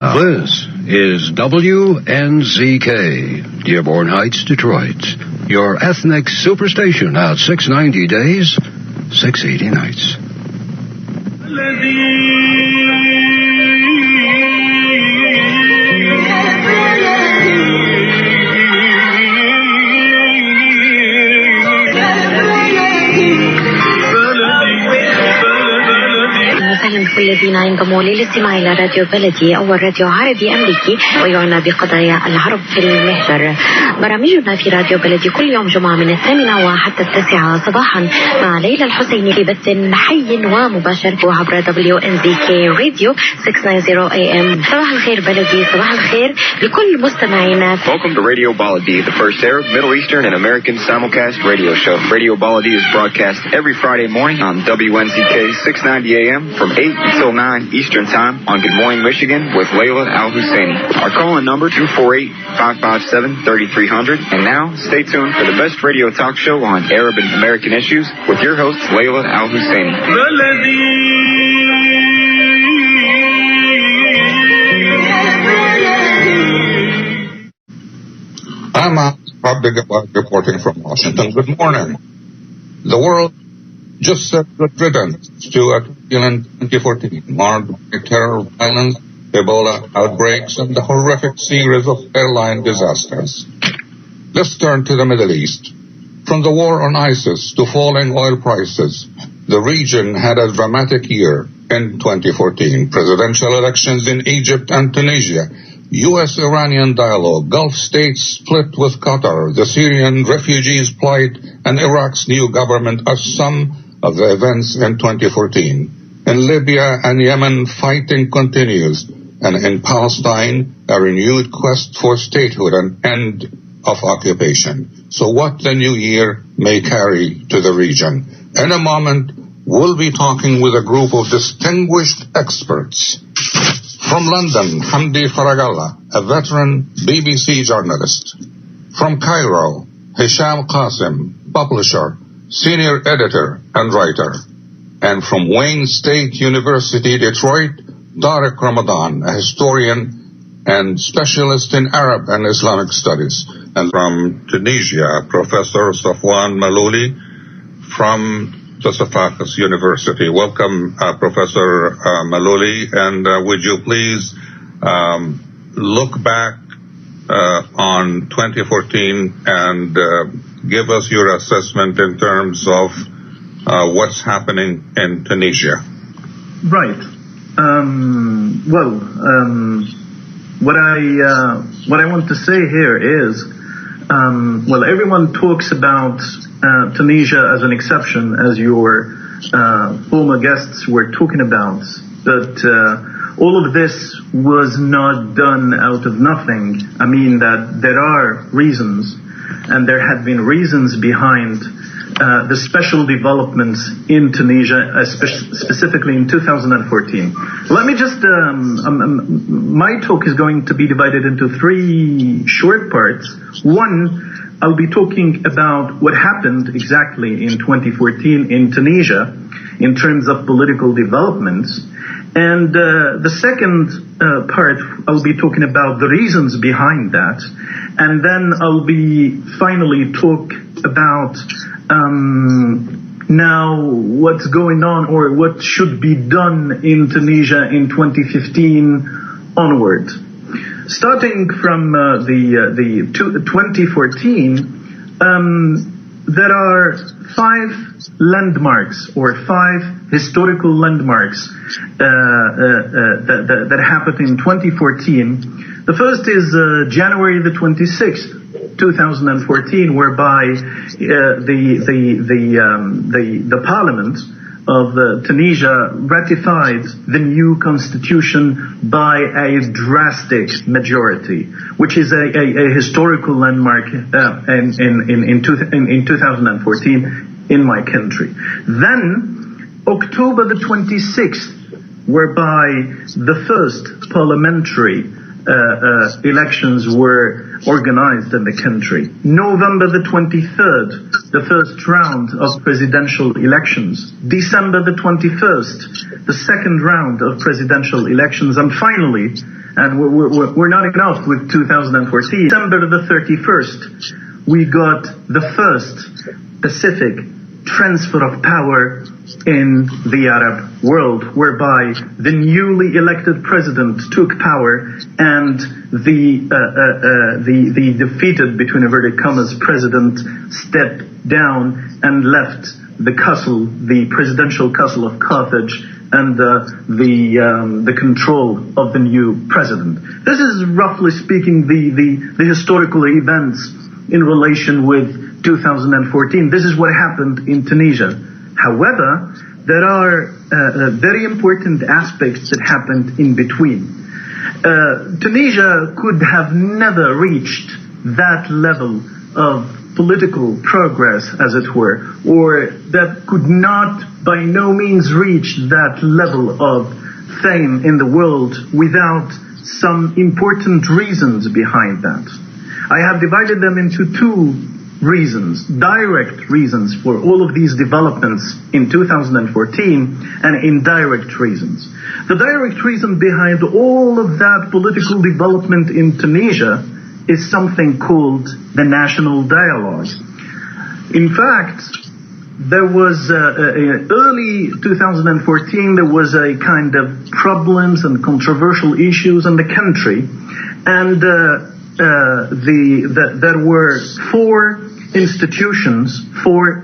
This is WNZK, Dearborn Heights, Detroit. Your ethnic superstation at 690 days, 680 nights. أهلا بكل الذين ينضموا للاستماع إلى راديو بلدي، أول راديو عربي أمريكي ويعنى بقضايا العرب في المهجر. برامجنا في راديو بلدي كل يوم جمعة من 8 وحتى 9 صباحا مع ليلى الحسيني في بث حي ومباشر وعبر WNZK راديو 690 AM. صباح الخير بلدي، صباح الخير لكل مستمعينا. Welcome to RadioBaladi, the first Arab, Middle Eastern, and American simulcast radio show. RadioBaladi is broadcast every Friday morning on WNZK 690 AM from 8 until 9 Eastern Time on Good Morning Michigan with Layla Al-Husseini. Our call-in number 248-557-3300. And now, stay tuned for the best radio talk show on Arab and American issues with your host, Layla Al-Husseini. I'm RadioBaladi reporting from Washington. Good morning. The world just said good riddance to a turbulent 2014, marred by terror, violence, Ebola outbreaks, and the horrific series of airline disasters. Let's turn to the Middle East. From the war on ISIS to falling oil prices, the region had a dramatic year in 2014. Presidential elections in Egypt and Tunisia, U.S.-Iranian dialogue, Gulf states split with Qatar, the Syrian refugees' plight, and Iraq's new government are some of the events in 2014. In Libya and Yemen, fighting continues, and in Palestine, a renewed quest for statehood and end of occupation. So what the new year may carry to the region. In a moment, we'll be talking with a group of distinguished experts. From London, Hamdi Faragalla, a veteran BBC journalist. From Cairo, Hisham Qasim, publisher, senior editor and writer. And from Wayne State University, Detroit, Tariq Ramadan, a historian and specialist in Arab and Islamic studies. And from Tunisia, Professor Sofiene Mallouli from Sofiene University. Welcome, Professor Mallouli, and would you please look back on 2014 and give us your assessment in terms of what's happening in Tunisia? Right. What I want to say here is, everyone talks about Tunisia as an exception, as your former guests were talking about, but all of this was not done out of nothing. I mean that there are reasons, and there had been reasons behind the special developments in Tunisia, specifically in 2014. Let me just, my talk is going to be divided into 3 short parts. One, I'll be talking about what happened exactly in 2014 in Tunisia in terms of political developments. And the second part, I'll be talking about the reasons behind that. And then I'll be finally talk about now what's going on or what should be done in Tunisia in 2015 onward. Starting from the 2014, there are 5 landmarks or 5 historical landmarks that happened in 2014. The first is January the 26th, 2014, whereby the Parliament of Tunisia ratified the new constitution by a drastic majority, which is a historical landmark in 2014 in my country. Then October the 26th, whereby the first parliamentary elections were organized in the country. November the 23rd, the first round of presidential elections. December the 21st, the second round of presidential elections. And finally, And we're not enough with 2014. December the 31st, we got the first specific transfer of power in the Arab world, whereby the newly elected president took power and the defeated, between inverted commas, president stepped down and left the castle, the presidential castle of Carthage, and the control of the new president. This is, roughly speaking, the historical events in relation with 2014. This is what happened in Tunisia. However, there are very important aspects that happened in between. Tunisia could have never reached that level of political progress, as it were, or that could not by no means reach that level of fame in the world without some important reasons behind that. I have divided them into two reasons, direct reasons for all of these developments in 2014 and indirect reasons. The direct reason behind all of that political development in Tunisia is something called the national dialogue. In fact, there was early 2014, there was a kind of problems and controversial issues in the country, and there were four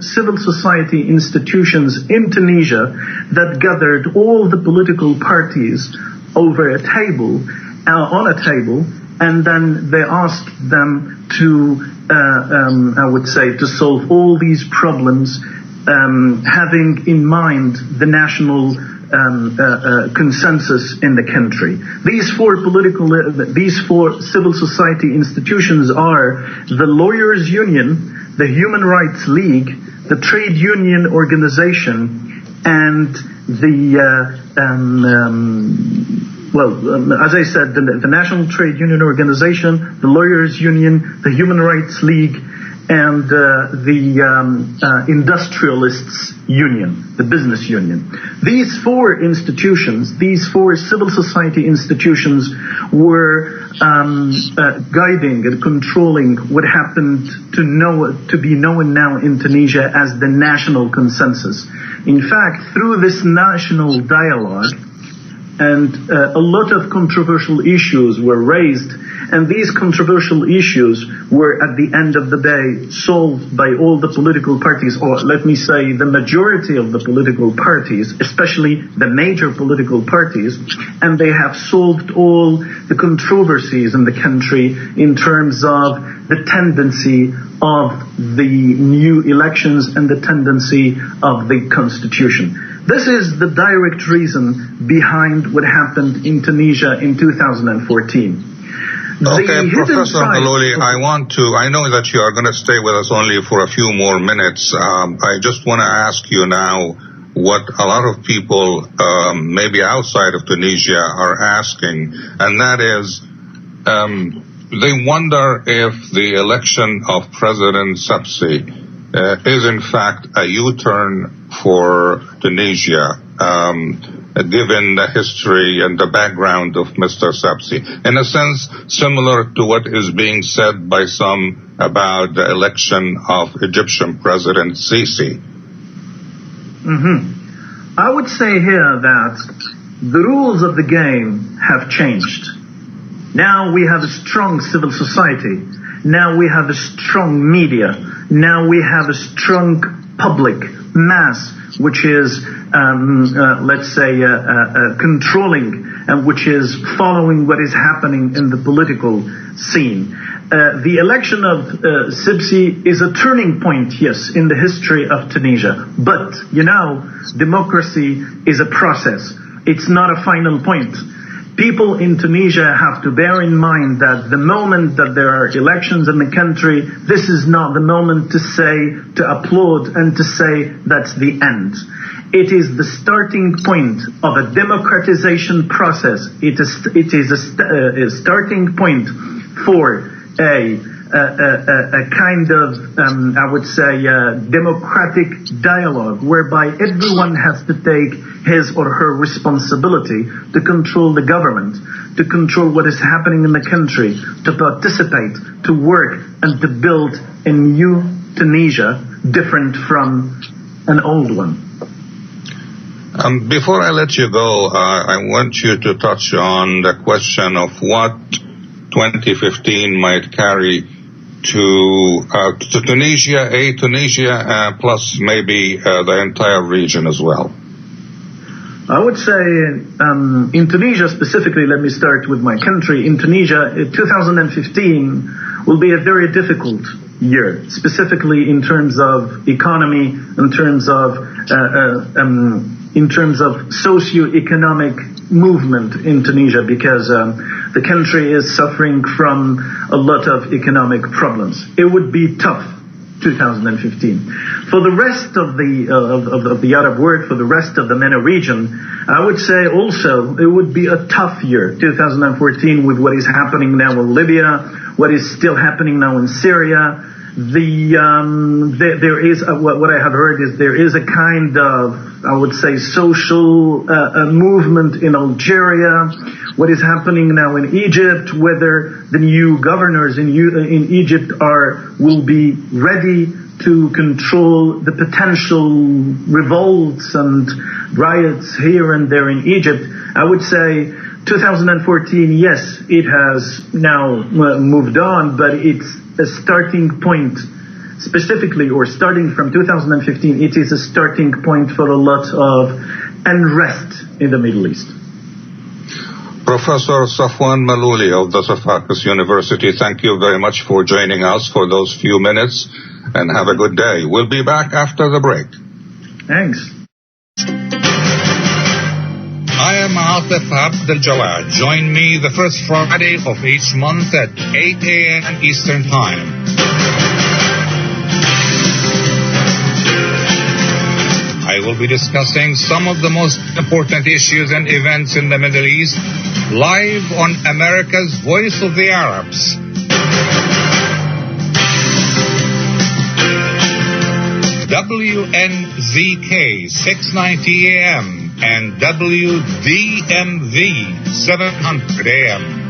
civil society institutions in Tunisia that gathered all the political parties over a table, on a table, and then they asked them to, I would say, to solve all these problems, having in mind the national consensus in the country. These four civil society institutions are the Lawyers Union, the Human Rights League, the Trade Union Organization, and as I said, the National Trade Union Organization, the Lawyers Union, the Human Rights League, and the Industrialists Union, the Business Union. These four institutions, these four civil society institutions, were guiding and controlling what happened to be known now in Tunisia as the national consensus. In fact, through this national dialogue, and a lot of controversial issues were raised, and these controversial issues were at the end of the day solved by all the political parties, or let me say the majority of the political parties, especially the major political parties, and they have solved all the controversies in the country in terms of the tendency of the new elections and the tendency of the constitution. This is the direct reason behind what happened in Tunisia in 2014. Okay, Professor Mallouli, I know that you are going to stay with us only for a few more minutes. I just want to ask you now what a lot of people, maybe outside of Tunisia, are asking, and that is, they wonder if the election of President Sabsi is in fact a U-turn for Tunisia, given the history and the background of Mr. Sabsi. In a sense, similar to what is being said by some about the election of Egyptian President Sisi. I would say here that the rules of the game have changed. Now we have a strong civil society. Now we have a strong media. Now we have a strong public mass, which is, let's say, controlling and which is following what is happening in the political scene. The election of Sibsi is a turning point, yes, in the history of Tunisia. But, democracy is a process. It's not a final point. People in Tunisia have to bear in mind that the moment that there are elections in the country, this is not the moment to applaud and to say that's the end. It is the starting point of a democratization process. It is a starting point for a kind of, I would say, democratic dialogue whereby everyone has to take his or her responsibility to control the government, to control what is happening in the country, to participate, to work, and to build a new Tunisia different from an old one. Before I let you go, I want you to touch on the question of what 2015 might carry to Tunisia, plus maybe the entire region as well. I would say in Tunisia specifically, let me start with my country. In Tunisia, 2015 will be a very difficult year, specifically in terms of economy, in terms of socio-economic movement in Tunisia, because the country is suffering from a lot of economic problems. It would be tough, 2015. For the rest of the Arab world, for the rest of the MENA region, I would say also it would be a tough year, 2014, with what is happening now in Libya, what is still happening now in Syria. There is what I have heard is there is a kind of, I would say, social movement in Algeria. What is happening now in Egypt, whether the new governors in Egypt will be ready to control the potential revolts and riots here and there in Egypt. I would say 2014, yes, it has now moved on, but it's a starting point, specifically, or starting from 2015, it is a starting point for a lot of unrest in the Middle East. Professor Sofiene Mallouli of the Sofacus University, thank you very much for joining us for those few minutes, and have a good day. We'll be back after the break. Thanks. I am Atif Abdel Jawad. Join me the first Friday of each month at 8 a.m. Eastern Time. I will be discussing some of the most important issues and events in the Middle East, live on America's Voice of the Arabs. WNZK 690 AM and WDMV 700 AM.